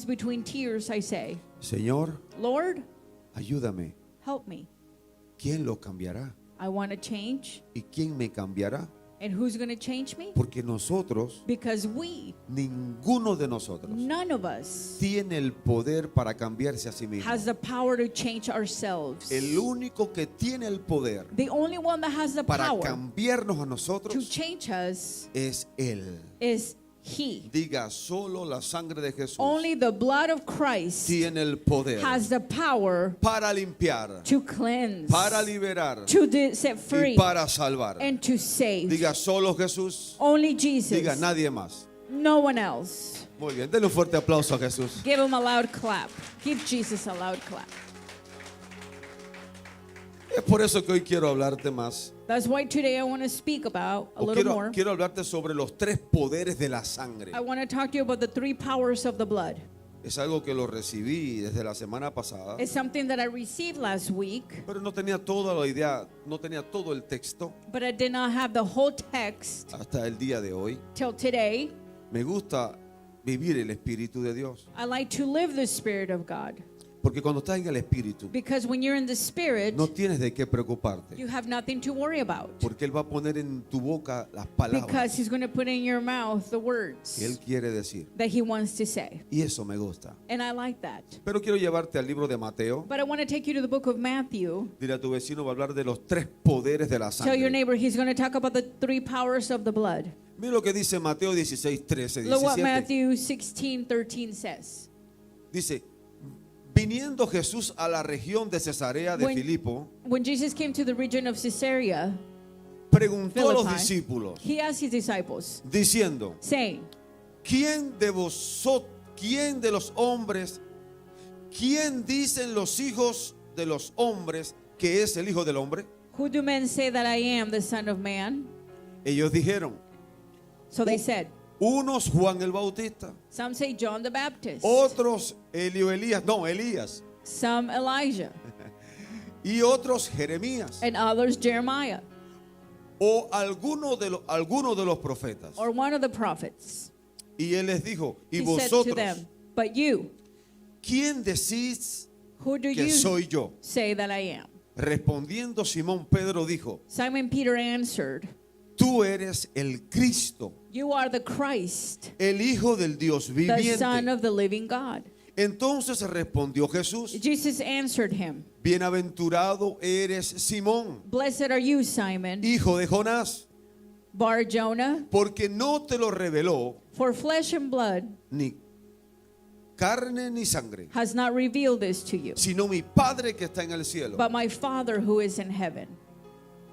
Between tears I say, Señor, Lord, ayúdame. help me. ¿Quién lo cambiará? I want to change. ¿Y quién me cambiará? And who's going to change me? Porque nosotros, Because we, ninguno de nosotros, none of us, tiene el poder para cambiarse a sí mismo. has the power to change ourselves. El único que tiene el poder The only one that has the para power cambiarnos a to nosotros change us es Él. is He. Diga, solo la sangre de Jesús Only the blood of Christ tiene el poder has the power para limpiar, to cleanse, para liberar to set y free, para salvar. and to save. Diga, solo Jesús. Only Jesus. Diga, nadie más. No one else. Muy bien, denle un fuerte aplauso a Jesús. Give him a loud clap. Give Jesus a loud clap. Es por eso que hoy quiero hablarte más. That's why today I want to speak about a little more. Quiero hablarte sobre los tres poderes de la sangre. I want to talk to you about the three powers of the blood. Es algo que lo recibí desde la semana pasada, It's something that I received last week, pero no tenía toda la idea, no tenía todo el texto but I did not have the whole text hasta el día de hoy. till today. Me gusta vivir el Espíritu de Dios, I like to live the Spirit of God. porque cuando estás en el Espíritu Because when you're in the Spirit, no tienes de qué preocuparte, you have nothing to worry about. porque Él va a poner en tu boca las Because palabras He's going to put in your mouth the que words Él quiere decir, that He wants to say. y eso me gusta. And I like that. Pero quiero llevarte al libro de Mateo. But I want to take you to the book of Matthew. Dile a tu vecino, va a hablar de los tres poderes de la Tell your sangre. neighbor he's going to talk about the three powers of the blood. Mira lo que dice Mateo 16, 13, Look what 17. Matthew 16:13 says. Dice, viniendo Jesús a la región de Cesarea de Filipo, When Jesus came to the region of Caesarea, preguntó a los Philippi, discípulos, he asked his disciples, diciendo, saying, ¿quién de los hombres, quién dicen los hijos de los hombres que es el Hijo del Hombre? who do men say that I am, the Son of Man? Ellos dijeron, So they said, unos Juan el Bautista, some say John the Baptist, otros Elías, some Elijah, y otros Jeremías, and others Jeremiah, o alguno de los profetas. or one of the prophets. Y él les dijo, y He said to vosotros, them, but you, ¿quién decís who do que you soy yo? say that I am? Respondiendo Simón Pedro dijo, Simon Peter answered, tú eres el Cristo, you are the Christ, el Hijo del Dios the Son viviente. of the living God. Entonces respondió Jesús, Jesus answered him, bienaventurado eres Simón, blessed are you, Simon, hijo de Jonás, Bar Jonah, porque no te lo reveló for flesh and blood ni carne ni sangre, has not revealed this to you, sino mi Padre que está en el cielo. but my Father who is in heaven.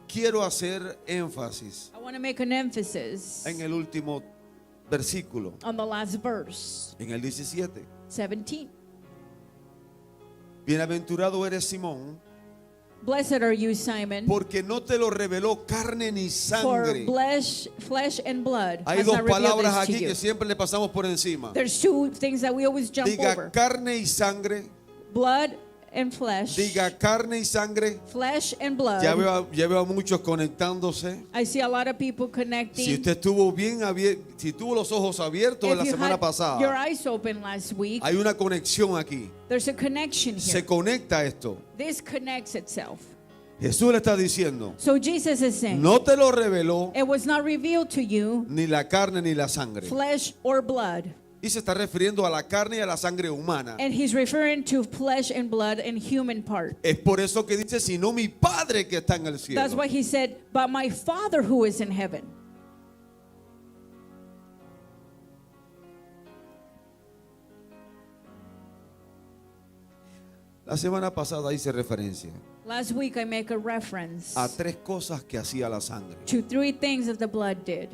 Quiero hacer énfasis I want to make an emphasis en el último versículo, on the last verse, en el 17. 17. Bienaventurado eres Simón, Blessed are you, Simon, porque no te lo reveló carne ni for sangre. flesh and blood Hay has dos not revealed palabras this to aquí you. que siempre le pasamos por encima. There's two things that we always jump Diga over. carne y sangre. Blood and flesh. Diga carne y sangre. Flesh and blood. Ya veo a muchos conectándose. I see a lot of people Si connecting. usted estuvo bien abierto, si tuvo los ojos abiertos If la you semana had your pasada, eyes open last week, hay una conexión aquí. there's a connection Se here. conecta esto. This connects itself. Jesús le está diciendo, So Jesus is saying, no te lo reveló it was not revealed to you, ni la carne ni la sangre. flesh or blood. Y se está refiriendo a la carne y a la sangre humana. And he's referring to flesh and blood and human part. Es por eso que dice, sino mi Padre que está en el cielo. That's why he said, but my Father who is in heaven. La semana pasada hice referencia Last week I make a reference a tres cosas que hacía la sangre. to three things that the blood did.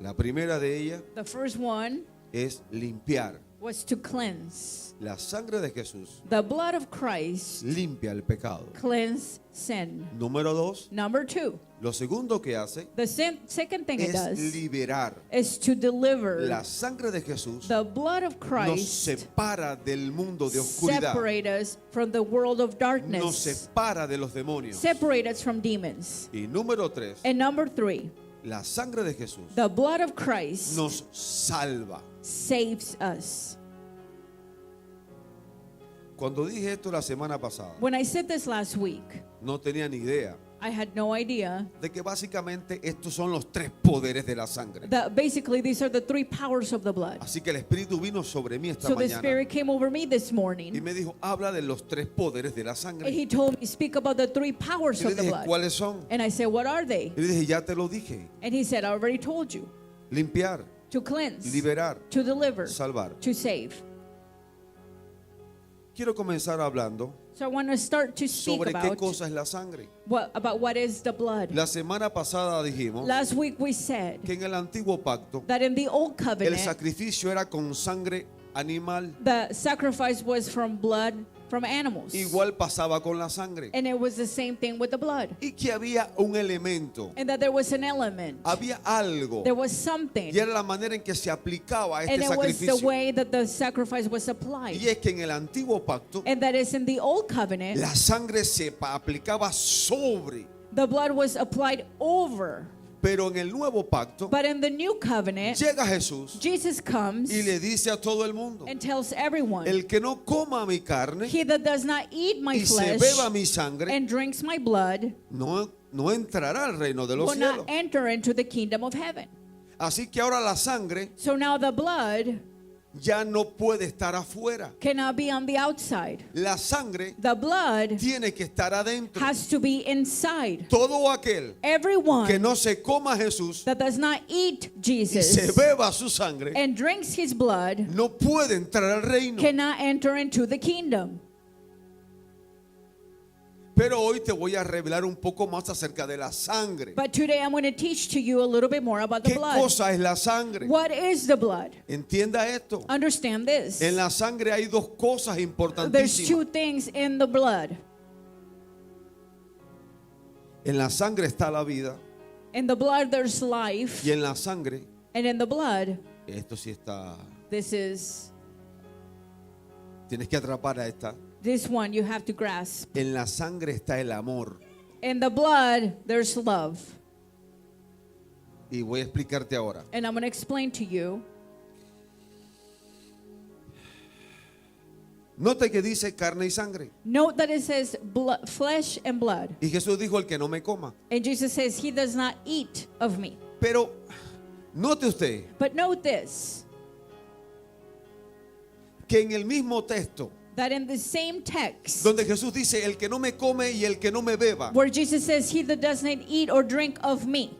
La primera de ellas The first one es limpiar. was to cleanse. La sangre de Jesús The blood of Christ limpia el pecado. cleanse sin. Número dos, Number two, lo segundo que hace the second thing it es does liberar. is to deliver. La sangre de Jesús The blood of nos Christ separa del mundo de oscuridad. separate us from the world of Nos darkness. separa de los demonios. Separate us from demons. Y número tres, And number three, la sangre de Jesús the blood of Christ nos salva. saves us. Cuando dije esto la semana pasada, When I said this last week, no tenía ni idea I had no idea de que básicamente estos son los tres poderes de la sangre. that basically these are the three powers of the blood. Así que el Espíritu vino sobre mí esta So the mañana Spirit came over me this y morning, me dijo, habla de los tres poderes de la and sangre. He told me, speak about the three powers Y le of the dije, blood. ¿cuáles son? And I said, what are they? Y le dije, ya te lo dije. And He said, I already told you. Limpiar, To cleanse, liberar, to deliver, salvar. to save. Quiero comenzar hablando So I want to start to speak sobre qué about cosa es la sangre. what is the blood. La semana pasada dijimos Last week we said que en el antiguo pacto that in the old el covenant, sacrificio era con sangre animal. the sacrifice was from blood from animals. Igual pasaba con la sangre. And it was the same thing with the blood. Y que había un elemento, And that there was an element. había algo. There was something. Y era la manera en que se aplicaba este And it was the sacrificio. way that the sacrifice was applied. Y es que en el antiguo pacto And that is in the old covenant, la sangre se aplicaba sobre. the blood was applied over. Pero en el nuevo pacto But in the new covenant, llega Jesús Jesus comes y le dice a todo el mundo, and tells everyone, el que no coma mi carne he that does not eat my y se flesh beba mi sangre and drinks my blood no entrará al reino de los will cielos. not enter into the kingdom of heaven. Así que ahora la sangre So now the blood ya no puede estar afuera. cannot be on the outside. La sangre The blood tiene que estar adentro. has to be inside. Todo aquel que Everyone no se coma a Jesús that does not eat y se Jesus beba su sangre and drinks his blood no puede entrar al reino. cannot enter into the kingdom. Pero hoy te voy a revelar un poco más acerca de la sangre. But today I'm going to teach to you a little bit more about the ¿Qué blood. cosa es la sangre? What is the blood? Entienda esto. Understand this. En la sangre hay dos cosas There's importantísimas. two things in the blood. En la sangre está la vida In the blood there's life, y en la sangre, and in the blood esto sí está, this is tienes que atrapar a esta. this one you have to grasp. En la sangre está el amor. In the blood there's love. Y voy a explicarte ahora. And I'm going to explain to you. Note que dice carne y sangre. Note that it says blood, flesh and blood. Y Jesús dijo, el que no me coma. And Jesus says, he does not eat of me. Pero note usted But note this, que en el mismo texto that in the same text, donde Jesús dice, el que no me come y el que no me beba, where Jesus says, he that does not eat or drink of me,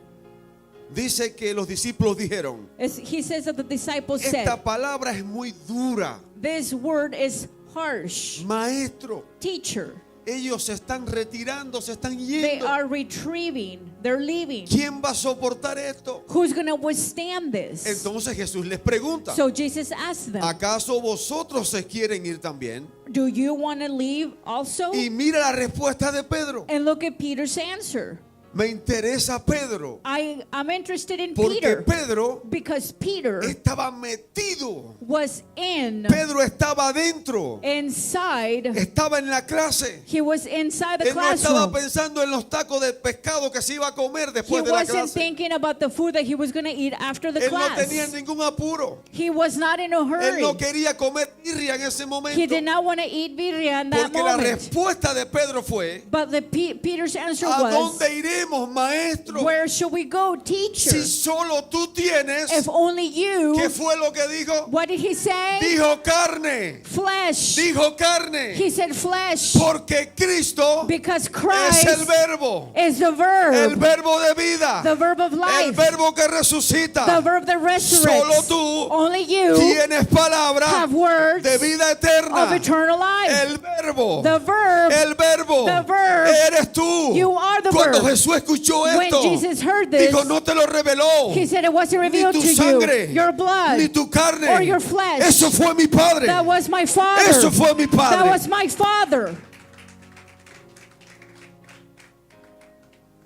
dice que los discípulos dijeron, he says that the disciples said, esta palabra es muy dura. this word is harsh. Maestro, Teacher, ellos se están retirando, se están they yendo. are retrieving, they're leaving. ¿Quién va a soportar esto? Who's going to withstand this? Entonces Jesús les pregunta, So Jesus asked them, ¿acaso vosotros se quieren ir también? do you want to leave also? Y mira la respuesta de Pedro. And look at Peter's answer. Me interesa Pedro, I'm interested in porque Peter Pedro because Peter estaba metido. was Pedro estaba adentro, inside. estaba en la clase. He was inside the Él no estaba classroom. pensando en los tacos de pescado que se iba a comer He después de la wasn't clase. thinking about the food that he was going to eat after the Él no tenía class. ningún apuro. He was not in a Él hurry. no quería comer birria en ese He momento. did not want to eat birria in that Porque la moment. respuesta de Pedro fue, But Peter's answer ¿a was, dónde iremos, maestro? where should we go, teacher? Si solo tú tienes, If only you. ¿qué fue lo que dijo? What did he say? Dijo carne, Flesh. dijo carne, He said flesh. porque Cristo Because es el Christ verbo, is the el verb. verbo de vida, The verb of el life. verbo que The resucita. verb that Solo resurrects. tú Only you tienes palabra have words de vida of eterna. eternal life. El verbo, The verb. el verbo, The verb. eres tú. You are the Cuando verb. Jesús escuchó When esto, Jesus heard this, dijo, no te lo reveló he said it wasn't ni revealed tu to sangre, you, your blood, ni tu carne. or your flesh. Eso fue mi Padre. That was my Father. Eso fue mi That Padre. was my Father.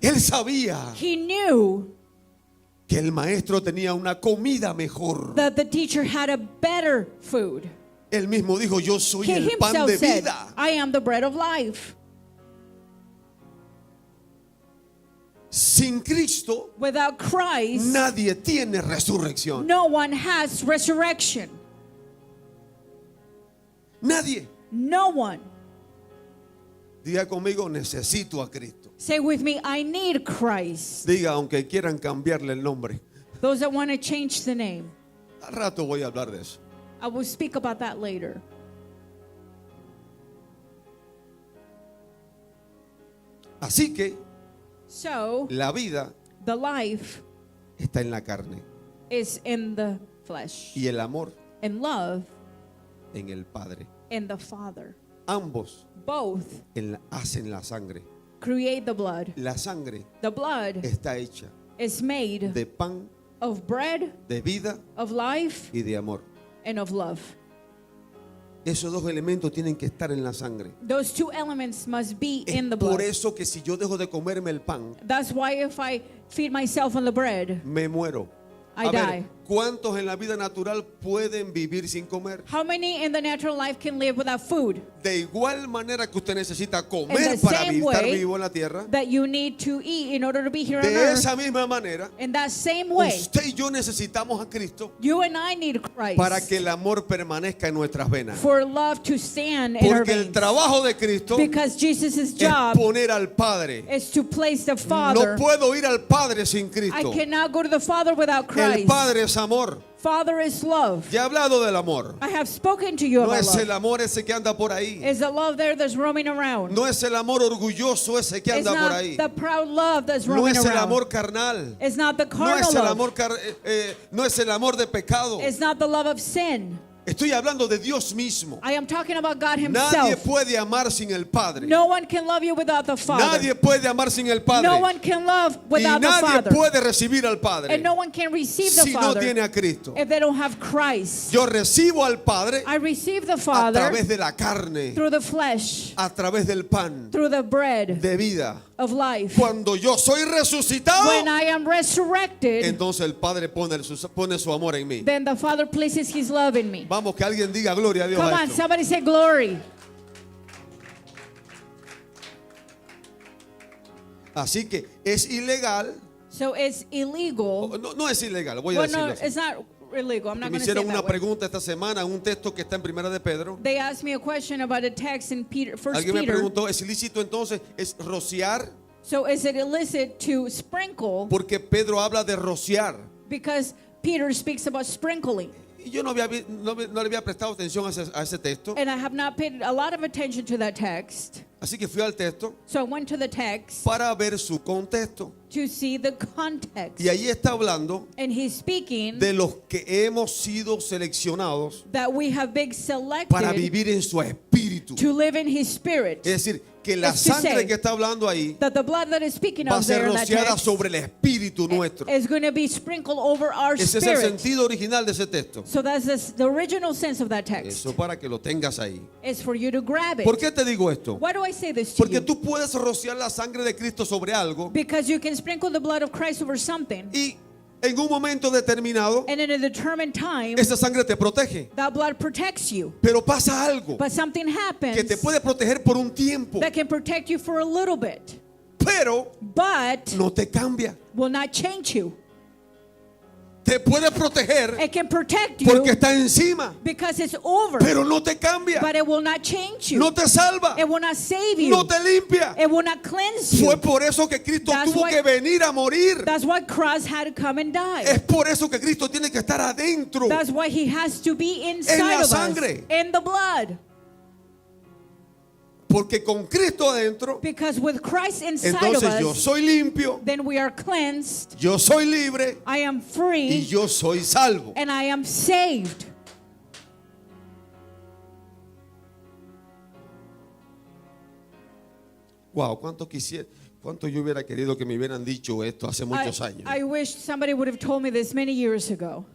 Él sabía He knew que el maestro tenía una comida mejor. that the teacher had a better food. Él mismo dijo, yo soy He el pan himself de said, vida. I am the bread of life. Sin Cristo, Without Christ, nadie tiene resurrección. no one has resurrection. Nadie. No one. Diga conmigo, necesito a Cristo. Say with me, I need Christ. Diga, aunque quieran cambiarle el nombre. Those that want to change the name. Al rato voy a hablar de eso. I will speak about that later. Así que So, la vida the life está en la carne is in the flesh, y el amor and love en el Padre. in the Father. Ambos Both hacen la sangre. create the blood. La sangre The blood está hecha is made de pan, of bread, de vida of life, y de amor. and of love. Esos dos elementos tienen que estar en la sangre. Those two elements must be Es in the por blood. eso que si yo dejo de comerme el pan, That's why if I feed myself on the bread, me muero. I A ver, die. ¿cuántos en la vida natural pueden vivir sin comer? How many in the natural life can live without food? De igual manera que usted necesita In comer the para same estar way vivo en la tierra, that you need to eat in order to be here on de earth. esa misma manera, In that same way, usted y yo necesitamos a Cristo you and I need Christ para que el amor permanezca en nuestras venas. for love to stand in our Porque el veins. trabajo de Cristo Because Jesus' es job poner al Padre. is to place the No Father. puedo ir al Padre sin I Cristo. cannot go to the Father without El Christ. Padre es amor. Father is love. Ya he hablado del amor. I have spoken to you No about es el love. amor ese que anda por ahí. Is the love there that's roaming around? No es el amor orgulloso ese que It's anda por not ahí. the proud love that's No roaming es el around. amor carnal. It's not the No carnal es el love. amor no es el amor de pecado. It's not the love of sin. Estoy hablando de Dios mismo. I am talking about God Nadie himself. puede amar sin el Padre. No one can love you without the Father. Nadie puede amar sin el Padre. No one can love Y without the nadie Father. puede recibir al Padre And no one can receive the si no Father tiene a Cristo. if they don't have Christ. Yo recibo al Padre I receive the a Father través de la carne, through the flesh, a través del pan through the bread de vida. of life. Cuando yo soy resucitado, When I am resurrected, entonces el Padre pone su amor en mí. then the Father places his love in me. Vamos, que alguien diga gloria a Dios. Come A on, esto. somebody say glory. Así que es ilegal. So it's illegal. No, no es ilegal, voy a Well, no, decirlo así. it's not illegal. I'm not Me going to say hicieron una that way. pregunta esta semana, un texto que está en Primera de Pedro. They asked me a question about a text in First Alguien me Peter. preguntó, ¿es ilícito entonces es rociar? So is it illicit to sprinkle? Porque Pedro habla de rociar. Because Peter speaks about sprinkling. Y yo no le había prestado atención a ese texto. And I have not paid a lot of attention to that text. Así que fui al texto So I went to the text para ver su contexto. to see the context. Y allí está hablando And he's speaking de los que hemos sido seleccionados that we have been selected para vivir en su espíritu. to live in his spirit. Es decir, que la It's to sangre say que está hablando ahí That the blood that is speaking va a of ser there in that rociada text sobre el espíritu nuestro. is going to be sprinkled over our Ese es el spirit. sentido original de ese texto. So that's the original sense of that text. Eso para que lo tengas ahí. Is for you to grab it. ¿Por qué te digo esto? Why do I say this to Porque you? tú puedes rociar la sangre de Cristo sobre algo Because you can sprinkle the blood of Christ over something, y en un momento determinado and in a determined time, esa sangre te protege. that blood protects you. Pero pasa algo But something happens que te puede proteger por un tiempo, that can protect you for a little bit, pero but no te cambia. will not change you. Te puede proteger It can protect porque you está encima, because it's over, pero no te cambia. but it will not change you. No te salva, It will not save you. no te limpia. It will not cleanse you. Fue por eso que Cristo That's tuvo why- que venir a morir. That's why Christ had to come and die. Es por eso que Cristo tiene que estar adentro. That's why he has to be inside of us, sangre. in the blood. Porque con Cristo adentro, Because with Christ inside of entonces yo us, soy limpio, then we are cleansed, yo soy libre I am y free, yo soy salvo. and I am saved. Wow, cuánto yo hubiera querido que me hubieran dicho esto hace muchos años. I wish somebody would have told me this many years ago.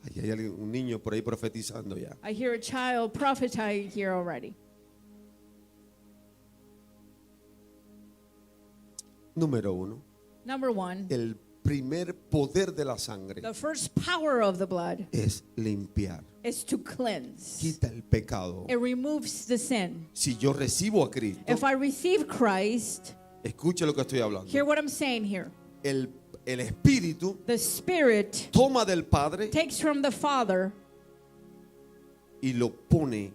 Ay, hay un niño por ahí profetizando ya. I hear a child prophesying here already. Número uno, Number one, el primer poder de la sangre The first power of the blood es limpiar. is to cleanse. Quita el pecado. It removes the sin. Si yo recibo a Cristo, If I receive Christ, escuche lo que estoy hablando. hear what I'm saying here. El Espíritu The Spirit toma del Padre takes from the Father y lo pone.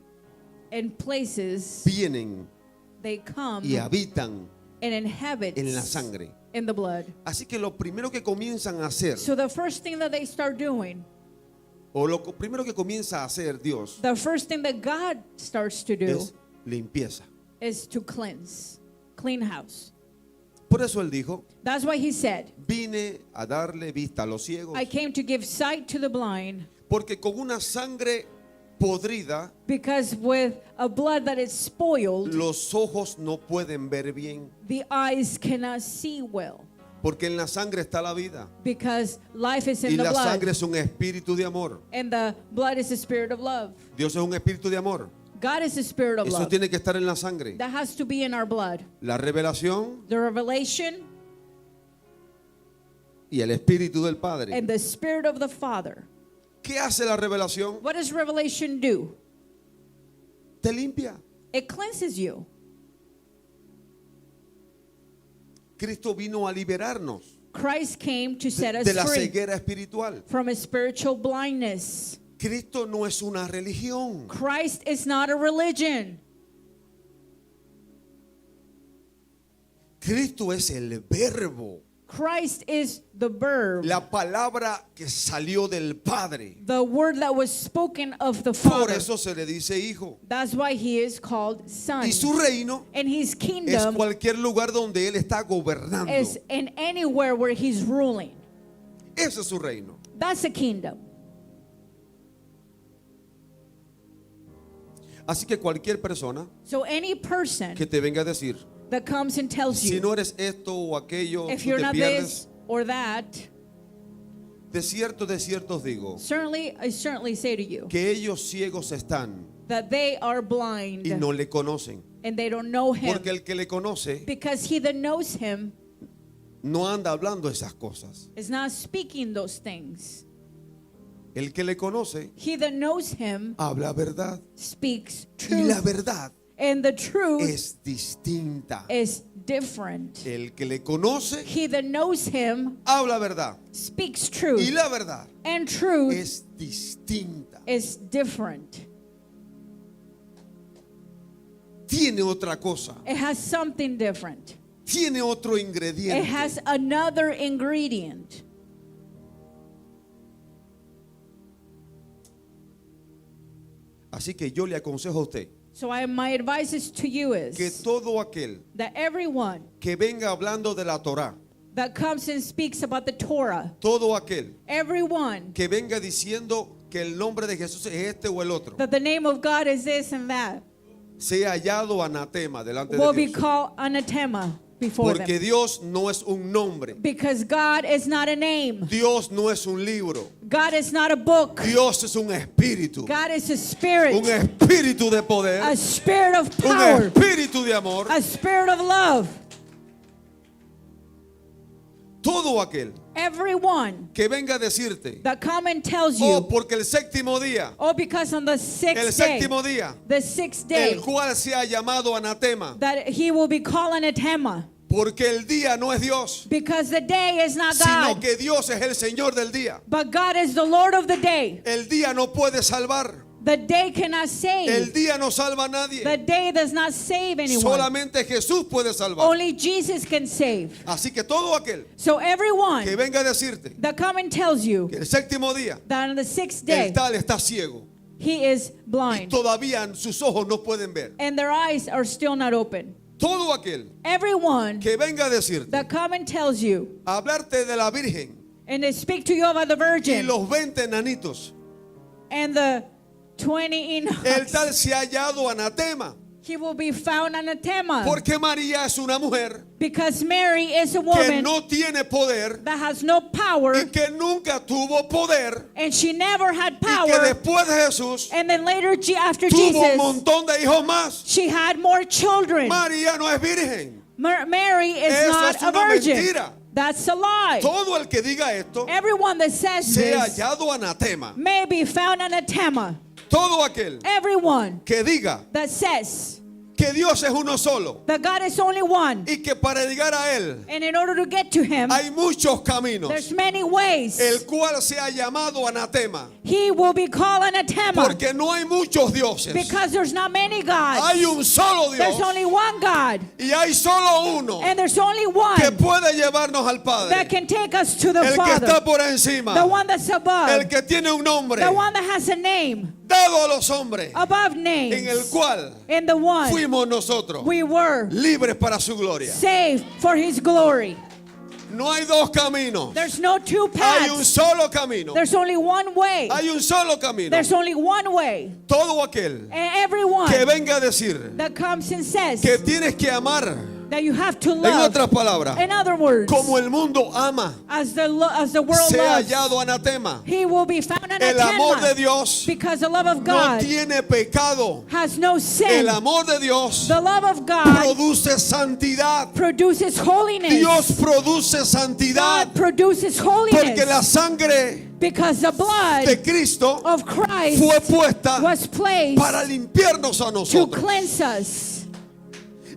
and places, Vienen they come y habitan and inhabit en la sangre. in the blood. Así que lo primero que comienzan a hacer, So the first thing that they start doing, o lo primero que comienza a hacer Dios, the first thing that God starts to do es limpieza. is to cleanse, clean house. Por eso Él dijo, That's why he said, vine a darle vista a los ciegos, I came to give sight to the blind, porque con una sangre podrida, because with a blood that is spoiled, los ojos no pueden ver bien, the eyes cannot see well, porque en la sangre está la vida, because life is y in the la sangre blood, es un espíritu de amor. and the blood is the spirit of love. Dios es un espíritu de amor. God is the spirit of Eso love. tiene que estar en la sangre. That has to be in our blood. La revelación The revelation y el espíritu del Padre. and the spirit of the Father. ¿Qué hace la revelación? What does revelation do? Te limpia. It cleanses you. Cristo vino a liberarnos Christ came to set us de la free ceguera espiritual. from a spiritual blindness. Cristo no es una religión. Christ is not a religion. Cristo es el verbo, Christ is the verb, la palabra que salió del Padre. the word that was spoken of the Por Father. eso se le dice hijo. That's why he is called Son. Y su reino And his es kingdom cualquier lugar donde Él está gobernando. is in anywhere where he's ruling. Ese es su reino. That's a kingdom. Así que cualquier persona So any person que te venga a decir, that comes and tells si you, no eres esto o aquello, if tú you're te not pierdes. this or that, De cierto os digo, I certainly say to you que ellos ciegos están that they are blind y no le conocen. and they don't know him, Porque el que le conoce because he that knows him no anda hablando esas cosas. is not speaking those things. El que le conoce He that knows him habla verdad. speaks Y la truth, verdad and the truth es distinta. is different. El que le conoce He that knows him habla verdad. speaks Y truth, la verdad and truth es distinta. is different. Tiene otra cosa. It has something different. Tiene otro It ingrediente. has another ingredient. Así que yo le aconsejo a usted So my advice is to you que is todo aquel that everyone que venga hablando de la Torá, that comes and speaks about the Torah, todo aquel everyone que venga diciendo que el nombre de Jesús es este o el otro, that the name of God is this and that, sea hallado anatema delante will de be Dios. called anathema before Porque them. Dios no es un nombre. Because God is not a name. Dios no es un libro. God is not a book. Dios es un espíritu. God is a Un spirit. espíritu de poder. A spirit of Un power. espíritu de amor. A spirit of love. Todo aquel Everyone que venga a decirte, that come and tells oh, you, porque el séptimo día, oh, because on the el sixth day, séptimo día, the sixth day, el cual se ha llamado anatema, that he will be called anathema. porque el día no es Dios, Because the day is not sino God, que Dios es el Señor del día. but God is the Lord of the day. El día no puede salvar. The day cannot El save. día no salva a The nadie. day does not save anyone. Solamente Jesús puede salvar. Only Jesus can save. Así que todo aquel So que everyone venga a decirte that come and tells you que el séptimo día that on the sixth day el tal está ciego he is y blind todavía sus ojos no pueden ver. and their eyes are still not open. Todo aquel Everyone que venga a decirte, that come and tells you a hablarte de la Virgen and they speak to you about the y Virgin los 20 enanitos, and the 20 el Enochs, tal se ha hallado anatema, he will be found anathema. porque María es una mujer Because Mary is a que woman no tiene poder that has no power y que nunca tuvo poder and she never had y que power. después de Jesús And then later after tuvo un Jesus, montón de hijos más. she had more children. María no es virgen. Mary is Eso not es a una virgin. mentira. That's a lie. Todo el que diga esto Everyone that says sea this hallado anatema. may be found anathema. Todo aquel Everyone que diga that says que Dios es uno solo that God is only one, y que para llegar a Él and in order to get to Him, hay muchos caminos, there's many ways. el cual sea llamado anatema, He will be called anathema porque no hay muchos dioses, because there's not many gods. hay un solo There's Dios only one God, y hay solo uno and there's only one que puede llevarnos al that Padre, can take us to the el que Father, está por encima, the one that's above, el que tiene un nombre the one that has a name dado a los hombres, above en names, el cual in the one fuimos nosotros we were libres para su gloria. saved for His glory. No hay dos caminos, There's no two hay un paths. solo camino, There's only one way. hay un solo camino. There's only one way. Todo aquel And everyone que venga a decir that comes and says que tienes que amar, that you have to en love, otras palabras, in other words, como el mundo ama, as the world sea loves, hallado anatema. he will be found El amor de anathema, Dios because the love of no God tiene pecado. has no El sin. amor de Dios The love of God produce santidad. produces holiness. Dios produce santidad God produces porque la holiness sangre because the blood de Cristo of Christ fue puesta was placed para limpiarnos a to nosotros. cleanse us.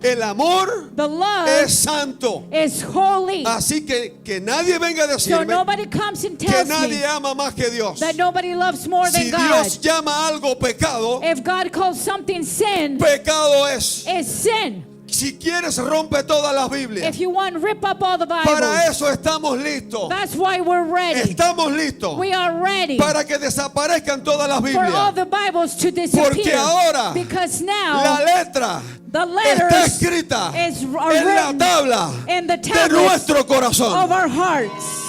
El amor The love es santo. is holy. Así que nadie venga a So decirme nobody comes and que tells nadie me ama más que Dios. that nobody loves more than Si God. Dios llama algo pecado, If God calls something sin, pecado es. it's sin. Si quieres, rompe todas las Biblias. If you want, rip up all the Para Bibles. eso estamos listos. That's why we're ready. Estamos listos We are ready para que desaparezcan todas las for all Biblias. the Bibles to Porque disappear. ahora Because la now letra the está letters escrita is en la written tabla in the de tablets nuestro of corazón. our hearts.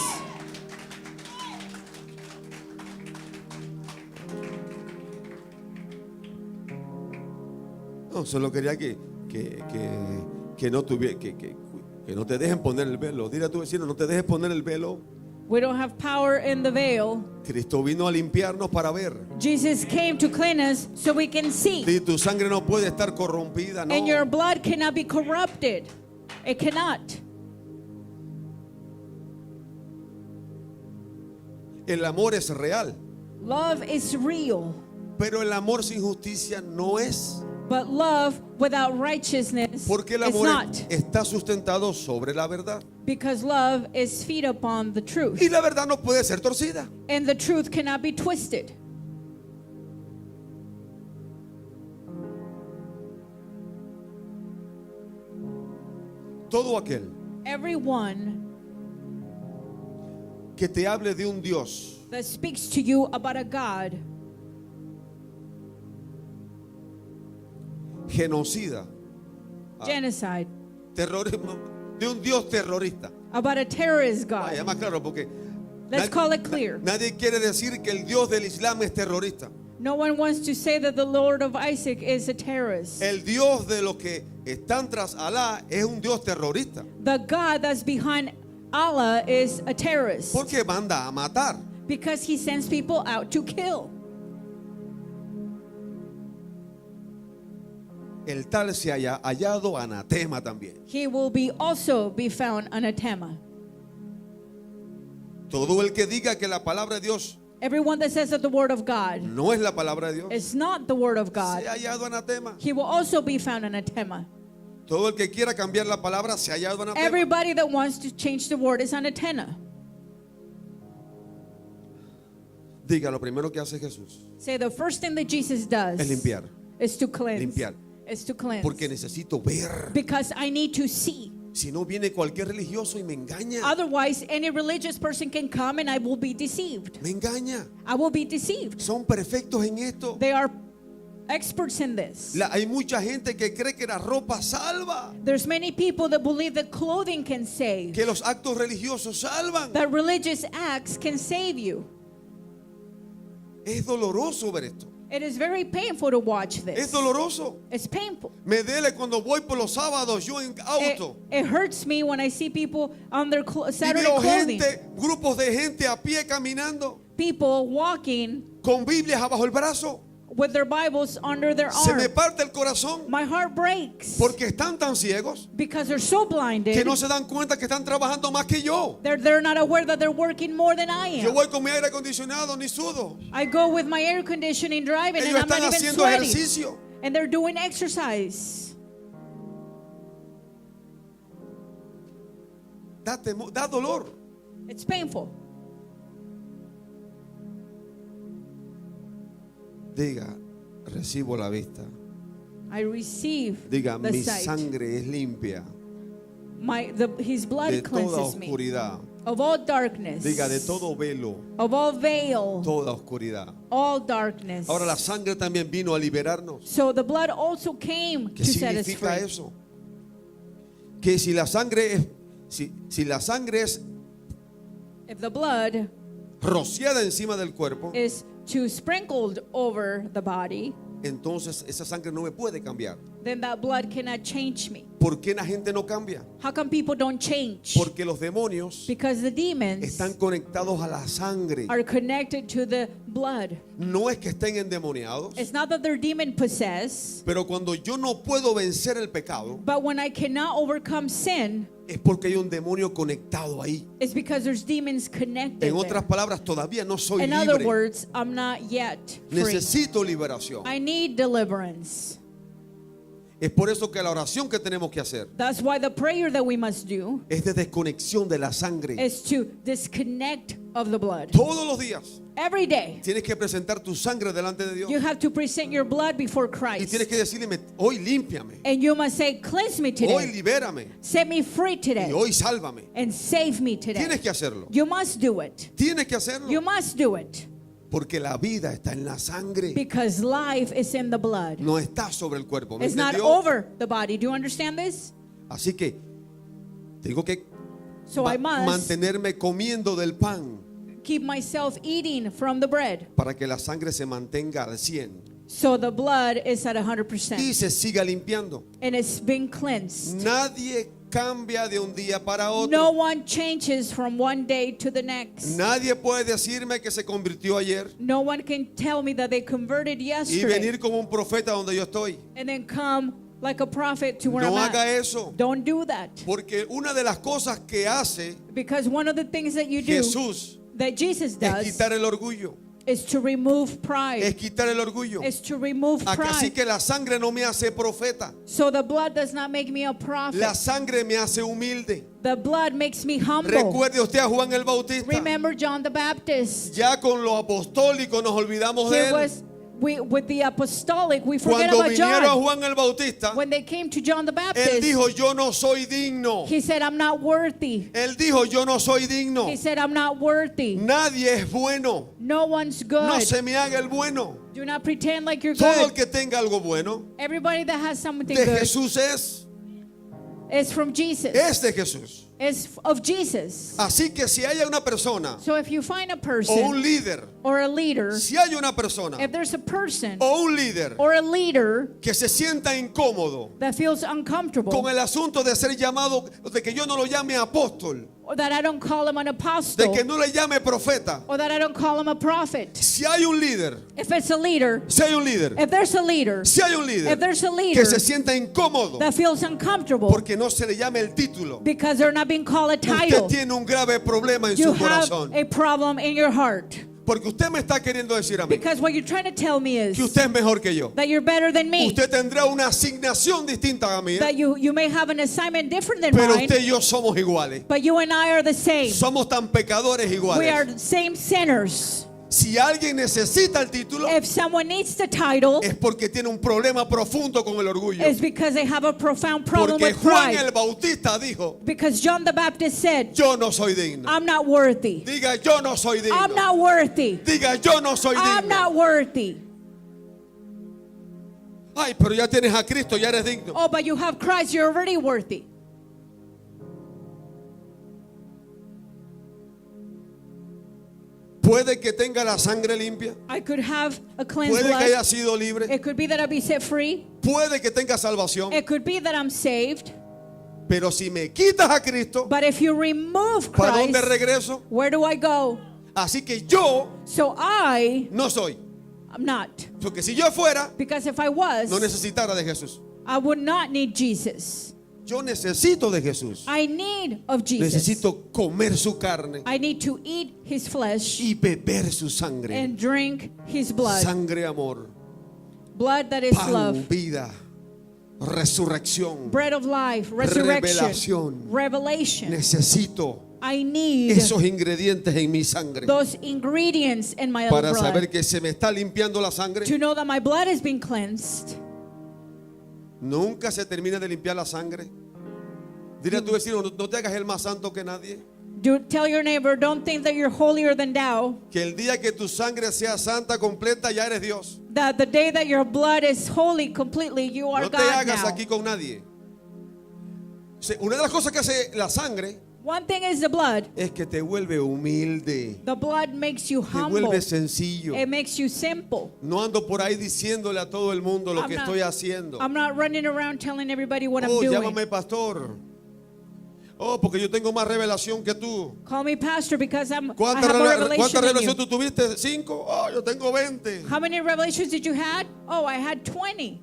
No, solo quería que no tuviera, que no te dejen poner el velo. Dile a tu vecino, no te dejes poner el velo. We don't have power in the veil. Cristo vino a limpiarnos para ver. Jesus came to clean us so we can see. Y tu sangre no puede estar corrompida, no. And your blood cannot be corrupted. It cannot. El amor es real, Love is real. pero el amor sin justicia no es. But love without righteousness Porque el is amor not. está sustentado sobre la verdad. Because love is feed upon the truth. Y la verdad no puede ser torcida. And the truth cannot be twisted. Todo aquel Everyone que te hable de un Dios that speaks to you about a God genocida, genocide, terrorismo, de un Dios terrorista. about a terrorist Vaya, God. más claro, porque Let's call it clear. nadie quiere decir que el Dios del Islam es terrorista. No one wants to say that the Lord of Isaac is a terrorist. El Dios de los que están tras Alá es un Dios terrorista. The God that's behind Allah is a terrorist Porque manda a matar. because he sends people out to kill. El tal se haya hallado anatema también. He will also be found anathema. Todo el que diga que la palabra de Dios Everyone that says that the word of God no es la palabra de Dios, is not the word of God, se ha hallado anatema. he will also be found anathema. Todo el que quiera cambiar la palabra se ha hallado anatema. Everybody that wants to change the word is anathema. Diga, lo primero que hace Jesús Say the first thing that Jesus does es limpiar. is to cleanse. Limpiar. Is to cleanse. Porque necesito ver. Because I need to see. Si no viene cualquier religioso y me engaña. Otherwise, any religious person can come and I will be deceived. Me engaña. I will be deceived. Son perfectos en esto. They are experts in this. Hay mucha gente que cree que la ropa salva. There's many people that believe that clothing can save. Que los actos religiosos salvan. That religious acts can save you. Es doloroso ver esto. It is very painful to watch Es this. doloroso. It's painful. Me duele cuando voy por los sábados yo en auto. It hurts me when I see people on their Y Saturday veo clothing. gente, grupos de gente a pie caminando People walking con Biblias abajo el brazo. with their Bibles under their Se me arm. parte el corazón My heart breaks porque están tan ciegos because they're so blinded. que no se dan cuenta que están trabajando más que yo. They're not aware that they're working more than I Yo am. voy con mi aire acondicionado, ni sudo. I go with my air conditioning driving and Ellos I'm not están even haciendo sweating. ejercicio. And they're doing exercise. Da dolor. It's painful. Diga, recibo la vista. I receive Diga, the mi sight. sangre es limpia His blood de toda cleanses me oscuridad. of all darkness, Diga, de todo velo, of all veil, toda oscuridad. all darkness. Ahora la sangre también vino a liberarnos. So the blood also came ¿Qué to set us significa free. eso? Que si la sangre es, si la sangre es If the blood rociada encima del cuerpo, is too sprinkled over the body, entonces esa sangre no me puede cambiar. then that blood cannot change me. ¿Por qué la gente no cambia? How come people don't change? Porque los demonios Because the demons están conectados a la sangre. are connected to the blood. No es que estén endemoniados, It's not that they're demon possessed, pero cuando yo no puedo vencer el pecado, but when I cannot overcome sin, es porque hay un demonio conectado ahí. it's because there's demons connected En otras there. palabras, todavía no soy In other libre. words, I'm not yet free. Necesito liberación. I need deliverance. Es por eso que la oración que tenemos que hacer That's why the prayer that we must do es de desconexión de la sangre. is to disconnect of the blood. Todos los días Every day, tienes que presentar tu sangre delante de Dios. you have to present your blood before Y Christ. tienes que decirle, hoy límpiame, And you must say, cleanse me hoy today. libérame Set me free y today. hoy sálvame. And save me today. Tienes que hacerlo. You must do it. Tienes que hacerlo. You must do it. Porque la vida está en la sangre. Because life is in the blood. No está sobre el cuerpo. ¿Me It's not entendió? over the body. Do you understand this? Así que tengo que So I must mantenerme comiendo del pan keep myself eating from the bread. para que la sangre se mantenga al 100 So the blood is at y 100%. se siga limpiando. And it's been cleansed. Nadie cambia de un día para otro. No one changes from one day to the next. Nadie puede decirme que se convirtió ayer No one can tell me that they converted y yesterday venir como un profeta donde yo estoy. and then come like a prophet to where No I'm haga at. eso. Don't do that. Porque una de las cosas que hace Because one of the things that you do, Jesús that Jesus es does, quitar el orgullo. is to remove Es pride. quitar el orgullo. Is to remove Así pride. que la sangre no me hace profeta. So the blood does not make me a La prophet. sangre me hace humilde. The blood makes me humble. Recuerde usted a Juan el Bautista. Remember John the Baptist. Ya con lo apostólico nos olvidamos de He él. was with the apostolic. We forget Cuando about vinieron a John. Juan el Bautista, When they came to John the él Baptist, dijo, yo no soy digno. he said, I'm not worthy. Él dijo, yo no soy digno. He said, I'm not worthy. Nadie es bueno. No one's No good. se me haga el bueno. Do not pretend like you're Todo el good. que tenga algo bueno Everybody that has something de good Jesús es from Jesus. de Jesús. Is of Jesus. Así que si hay una persona So if you find a o un person líder, or a leader, si hay una persona if there's a person o un líder or a leader que se sienta incómodo that feels uncomfortable, con el asunto de ser llamado, de que yo no lo llame apóstol, or that I don't call him an de apostle, que no le llame profeta. or that I don't call him a prophet. Si hay un líder, If it's a leader, si hay un líder, if there's a leader, si hay un líder if there's a leader que se sienta incómodo that feels uncomfortable porque no se le llame el título, because they're not being called a usted title, tiene un grave problema en you su have corazón. a problem in your heart. Porque usted me está queriendo decir a mí Because what you're trying to tell me is que usted es mejor que yo. that you're better than me, Usted tendrá una asignación distinta a mí, that you may have an assignment different than pero mine, usted y yo somos iguales. but you and I are the same. Somos tan pecadores We are iguales. the same sinners. Si alguien necesita el título, If someone needs the title, es porque tiene un problema profundo con el orgullo. it's because they have a profound problem Porque with Juan pride. el Bautista dijo, Because John the Baptist said, yo no soy digno. I'm not worthy. Diga, yo no soy digno. I'm not worthy. Diga, yo no soy I'm digno. not worthy. Ay, pero ya tienes a Cristo, ya eres digno. Oh, but you have Christ, you're already worthy. Puede que tenga la sangre limpia. I could have a cleansed Puede que haya blood. sido libre. It could be that I'll be set free. Puede que tenga salvación. It could be that I'm saved. Pero si me quitas a Cristo, But if you remove ¿para dónde Christ, regreso? where do I go? Así que yo So I no soy. I'm not. Porque si yo fuera, Because if I was, no necesitara de Jesús. I would not need Jesus. Yo necesito de Jesús. I need of Jesus. Necesito comer su carne I need to eat his flesh y beber su sangre. and drink his blood. Sangre, amor, Blood that is pan, love. vida, resurrección, Bread of life, resurrection, revelación. revelation. Necesito I need esos ingredientes en mi sangre those ingredients in my para blood saber que se me está limpiando la sangre. to know that my blood has been cleansed. Nunca se termina de limpiar la sangre. Dile a tu vecino, no te hagas el más santo que nadie. Tell your neighbor, don't think that you're holier than thou. Que el día que tu sangre sea santa, completa, ya eres Dios. That the day that your blood is holy completely, you are No te God hagas now. aquí con nadie. Una de las cosas que hace la sangre One thing is the blood. es que te vuelve humilde, The blood makes you te humble. vuelve sencillo. It makes you simple. No ando por ahí diciéndole a todo el mundo lo que estoy haciendo. I'm not running around telling everybody what I'm Oh, doing. llámame pastor. Oh, porque yo tengo más revelación que tú. Call me pastor because I ¿Cuánta have more revelación revelation than tú you. tuviste? 5. Oh, yo tengo 20. How many revelations did you had? Oh, I had 20.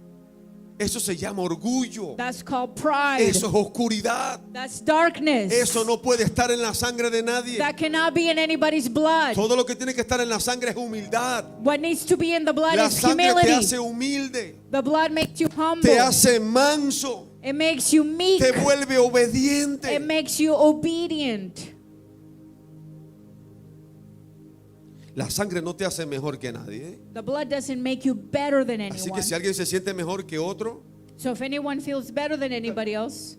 Eso se llama orgullo. That's called pride. Eso es oscuridad. That's darkness. Eso no puede estar en la sangre de nadie. That cannot be in anybody's blood. Todo lo que tiene que estar en la sangre es humildad. What needs to be in the blood La is sangre te humility. hace humilde, The blood makes you humble. te hace manso, It makes you meek. te vuelve obediente. It makes you obedient. La sangre no te hace mejor que nadie. The blood doesn't make you better than Así anyone. que si alguien se siente mejor que otro, So if anyone feels better than anybody else,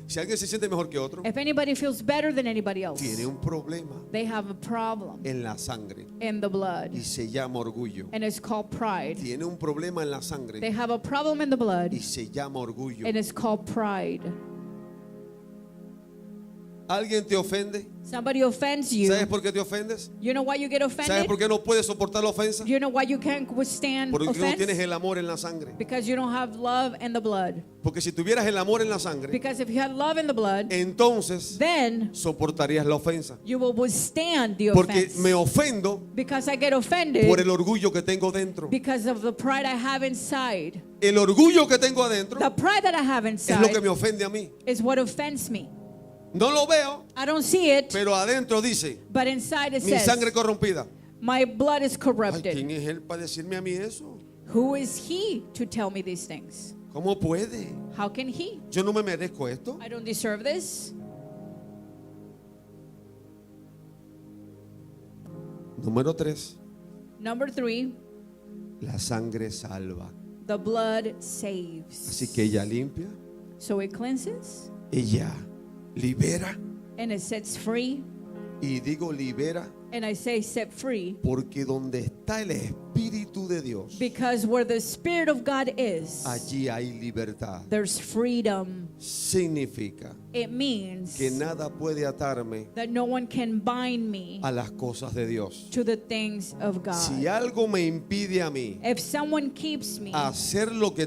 si alguien se siente mejor que otro, if anybody feels better than anybody else, tiene un problema they have a problem en la sangre in the blood. y se llama orgullo. And it's called pride. Tiene un problema en la They sangre have a problem in the blood. y se llama orgullo. And it's called pride. ¿Alguien te ofende? Somebody offends you. ¿Sabes por qué te ofendes? You know why you get ¿Sabes offended? por qué no puedes soportar la ofensa? You know why you can't withstand Porque no tienes offense? el amor en la sangre. Because you don't have love in the blood. Porque si tuvieras el amor en la sangre, Because if you had love in the blood, entonces then soportarías la ofensa. you will withstand the Porque offense. me ofendo Because I get offended por el orgullo que tengo dentro. because of the pride I have inside. El orgullo que tengo adentro The pride that I have es lo que inside me ofende a mí. is what offends me. No lo veo, I don't see it, pero adentro dice, but inside it mi says, sangre corrompida. my blood is Ay, corrupted. ¿quién es él para decirme a mí eso? Who is he to tell me these things? ¿Cómo puede? How can he? Yo no me merezco esto. I don't deserve this. Número 3. Number 3, La sangre salva. the blood saves. Así que ella limpia, So it cleanses ella libera. and it sets free. Y digo libera And I say set free porque donde está el Espíritu de Dios, because where the Spirit of God is, allí hay libertad. there's freedom. Significa It means que nada puede atarme that no one can bind me a las cosas de Dios. to the things of God. Si algo me impide a mí If someone keeps me hacer lo que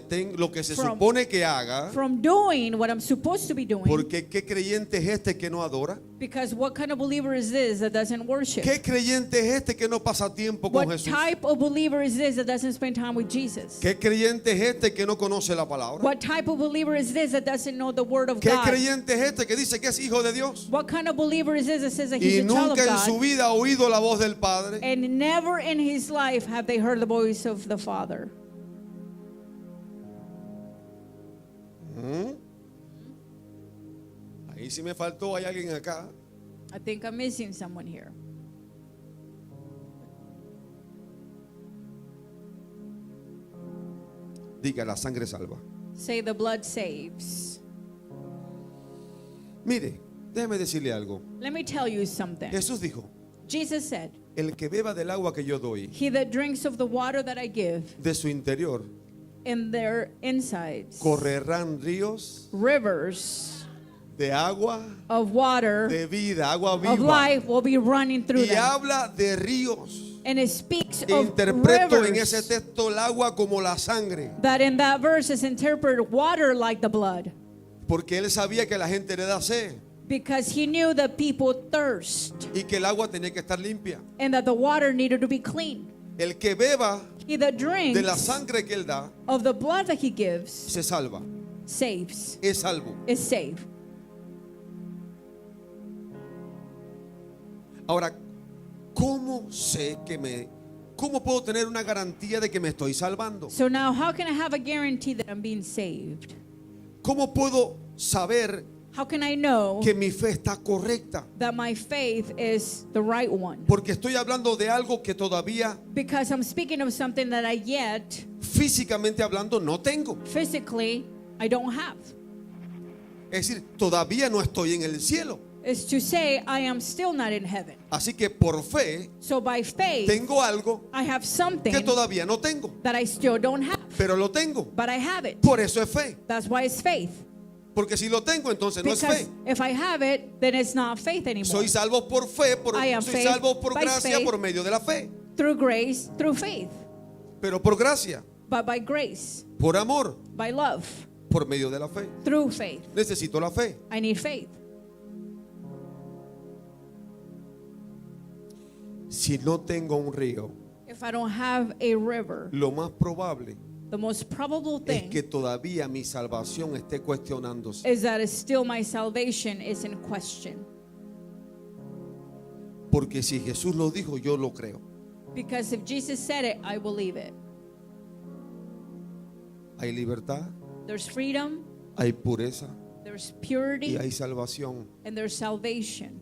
se From- supone que haga, from doing what I'm supposed to be doing, porque ¿qué creyente es este que no adora? because what kind of believer is this that doesn't worship? ¿Qué creyente es este que no pasa tiempo con What Jesús? type of believer is this that doesn't spend time with Jesus? ¿Qué creyente es este que no conoce la palabra? What type of believer is this that doesn't know the word of ¿Qué God? creyente es este que dice que es hijo de Dios What kind of believer is this that says that he's y a child of nunca en su God vida ha oído la voz del Padre? and never in his life have they heard the voice of the Father? Ahí sí me faltó, hay alguien acá. I think I'm missing someone here. Diga, la sangre salva. Say the blood saves. Mire, déjeme decirle algo. Let me tell you something. Jesús dijo, Jesus said, el que beba del agua que yo doy, he that drinks of the water that I give de su interior, in their insides, correrán ríos rivers de agua, of water de vida, agua of viva. life will be running through Y them. habla de ríos. And it speaks of Interpreto en ese rivers. texto el agua como la sangre, That in that verse is interpreted water like the blood. porque él sabía que la gente le da sed Because he knew that people thirst y que el agua tenía que estar limpia. and that the water needed to be clean. El que beba He that de la drinks sangre que él da of the blood that he gives se salva, saves, es salvo. is saved. Ahora, ¿cómo sé cómo puedo tener una garantía de que me estoy salvando? So now how can I have a guarantee that I'm being saved? ¿Cómo puedo saber How can I know que mi fe está correcta? that my faith is the right one? Porque estoy hablando de algo que todavía, Because I'm speaking of something that I yet, físicamente hablando, no tengo. physically, I don't have. Es decir, todavía no estoy en el cielo. Is to say I am still not in heaven. Así que por fe So by faith, tengo algo I have something que todavía no tengo, that I still don't have, pero lo tengo. but I have it. Por eso es fe. That's why it's faith. Porque si lo tengo, entonces no es Because fe. if I have it, then it's not faith anymore. Soy salvo por fe, I am soy faith salvo por by gracia faith. por medio de la fe. Through grace, through faith. Pero por gracia, But by grace, por amor, by love, por medio de la fe. through faith. Necesito la fe. I need faith. Si no tengo un río, If I don't have a river, lo más probable the most probable es thing que todavía mi salvación esté cuestionándose. is that still my salvation is in question. Porque si Jesús lo dijo, yo lo creo. Because if Jesus said it, I believe it. Hay libertad, There's freedom, hay pureza there's y purity, hay salvación. and there's salvation.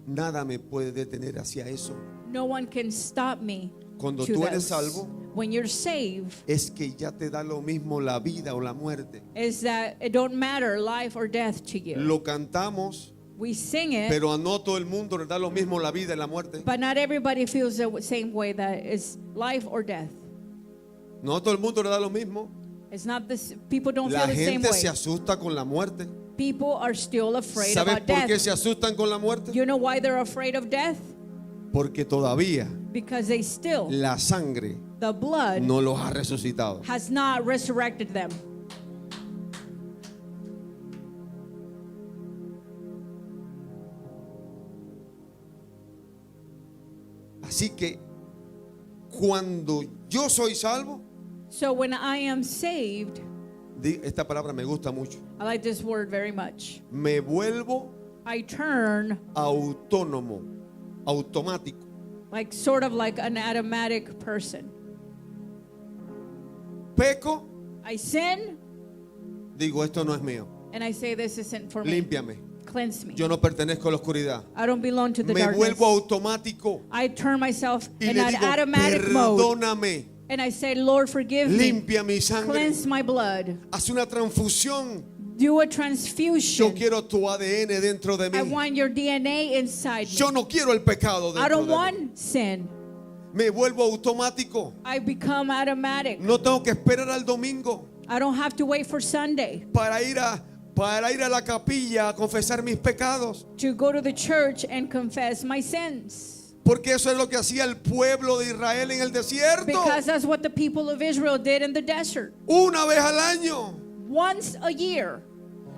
Nada me puede detener hacia eso. No one can stop me. Cuando to tú eres this. salvo, When you're saved, es que ya te da lo mismo la vida o la muerte. is that it don't matter life or death to you. Lo cantamos, We sing it, pero a no todo el mundo le da lo mismo la vida y la muerte. but not everybody feels the same way, that it's life or death. No a todo el mundo le da lo mismo. It's not this. People don't La feel the same gente se way. asusta con la muerte. People are still afraid ¿Sabes about por qué death. se asustan con la muerte? You know why they're afraid of death? Porque todavía Because they still, la sangre the blood no los ha resucitado. has not resurrected them. Así que cuando yo soy salvo, So when I am saved, esta palabra me gusta mucho, I like this word very much. me vuelvo I turn autónomo, automático. like sort of like an automatic person. Peco, I sin digo, esto no es mío. and I say this isn't for me. Límpiame. Cleanse me. Yo no pertenezco a la oscuridad. I don't belong to the Me darkness. vuelvo automático I turn myself y in le an digo, automatic mode perdóname, and I say, Lord, forgive me. limpia mi sangre, Cleanse my blood. haz una transfusión. Do a Yo transfusion. quiero tu ADN dentro de I mí. want your DNA inside me. Yo no quiero el pecado I dentro don't de mí. want sin. Me vuelvo automático. I become automatic. No tengo que esperar al domingo I don't have to wait for Sunday para ir a la capilla a confesar mis pecados. to go to the church and confess my sins. Porque eso es lo que hacía el pueblo de Israel en el desierto. Because that's what the people of Israel did in the desert. Una vez al año. Once a year.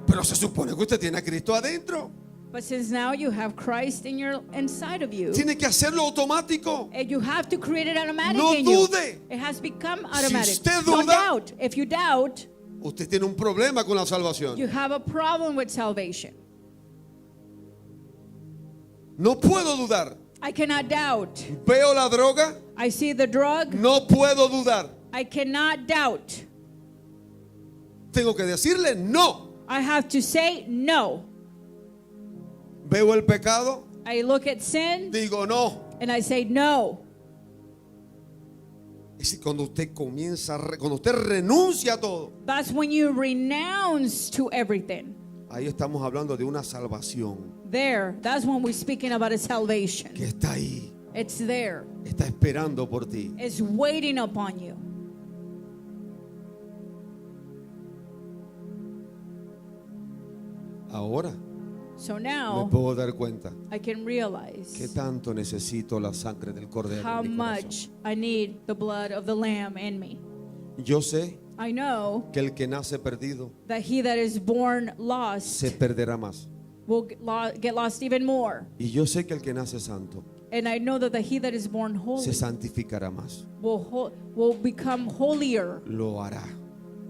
Pero se supone que usted tiene a Cristo adentro. But since now you have Christ inside of you, Tiene que hacerlo automático. and you have to create it automatic No in you. dude. It has become automatic. usted Don't duda, doubt. If you doubt, Usted tiene un problema con la salvación. you have a problem with salvation. No puedo dudar. I cannot doubt. Veo la droga. I see the drug. No puedo dudar. I cannot doubt. Tengo que decirle no. I have to say no. Veo el pecado. I look at sin Digo no. and I say no. Es decir, cuando usted cuando usted renuncia a todo, That's when you renounce to everything. ahí estamos hablando de una salvación That's when we're speaking about a salvation. que está ahí, It's there. está esperando por ti. It's waiting upon you. Ahora So me now puedo dar cuenta I can que realize tanto necesito la sangre del cordero how en mi corazón. much I need the blood of the Lamb in me. Yo sé I know que el que nace perdido that he that is born lost se perderá más. will get lost even more. Y yo sé que el que nace santo And I know that he that is born holy se santificará más. will become holier. Lo hará.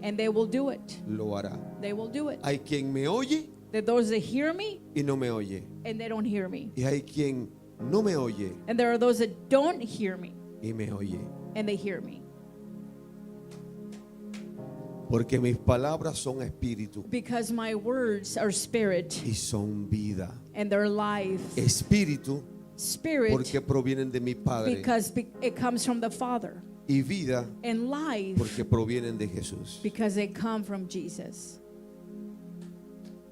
And they will do it. Lo hará. They will do it. Hay quien me oye That those that hear me y no me oye. and they don't hear me. Y hay quien no me oye And there are those that don't hear me y me oye. and they hear me. Porque mis palabras son espíritu Because my words are spirit y son vida. and they're life. Espíritu Spirit porque provienen de mi Padre. because it comes from the Father. Y vida And life porque provienen de Jesús. because they come from Jesus.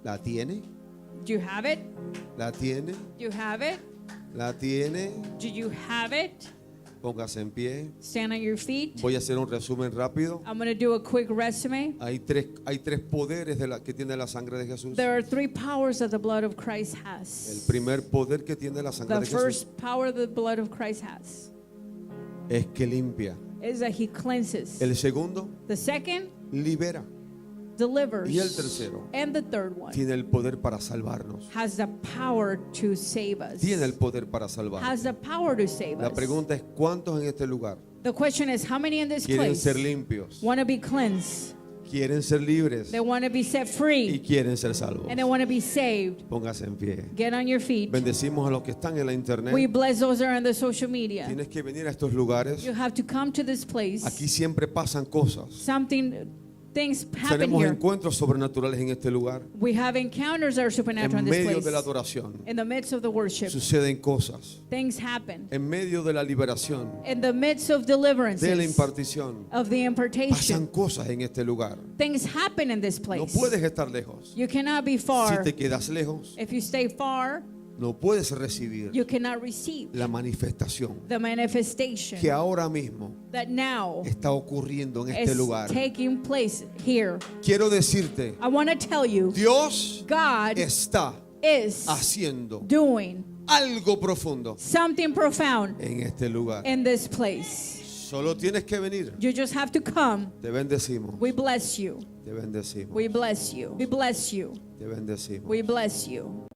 ¿La tiene? Do you have it? ¿La tiene? Do you have it? ¿La tiene? Do you have it? Póngase en pie. Stand on your feet. Voy a hacer un resumen rápido. I'm going to do a quick resume. Hay tres poderes que tiene la sangre de Jesús. There are 3 powers that the blood of Christ El has. primer poder que tiene la sangre The de Jesús first power that the blood of Christ has es que limpia. is that he cleanses. El segundo, The second, libera. delivers. Y el tercero, And the third one tiene el poder para salvarnos. has the power to save us. Tiene el poder para salvarnos. Has the power to save La us. pregunta es, ¿cuántos en este lugar The question is, how many in this quieren place ser limpios? want to be cleansed? Quieren ser libres They want to be set y free quieren ser salvos. and they want to be saved. Póngase en pie. Get on your feet. Bendecimos a los que están en la internet. We bless those that are on the social media. Tienes que venir a estos lugares. You have to come to this place. Aquí siempre pasan cosas. Things happen Tenemos here. encuentros sobrenaturales en este lugar. We have encounters that are supernatural En in this medio de la place. adoración In the midst of the worship, suceden cosas. things happen. En medio de la liberación, In the midst of de la deliverances, impartición, of the pasan impartation, cosas en este lugar. things happen in this No place. puedes estar lejos. You cannot be Si far. te quedas lejos, If you stay far, no puedes recibir you cannot receive la manifestación the manifestation que ahora mismo that now está ocurriendo en este is lugar. taking place here. Quiero decirte, I want to tell you, Dios God está is haciendo doing algo profundo something profound en este lugar. in this place. Solo tienes que venir. You just have to come. Te bendecimos. We bless you. Te bendecimos. We bless you. We bless you. Te bendecimos. We bless you.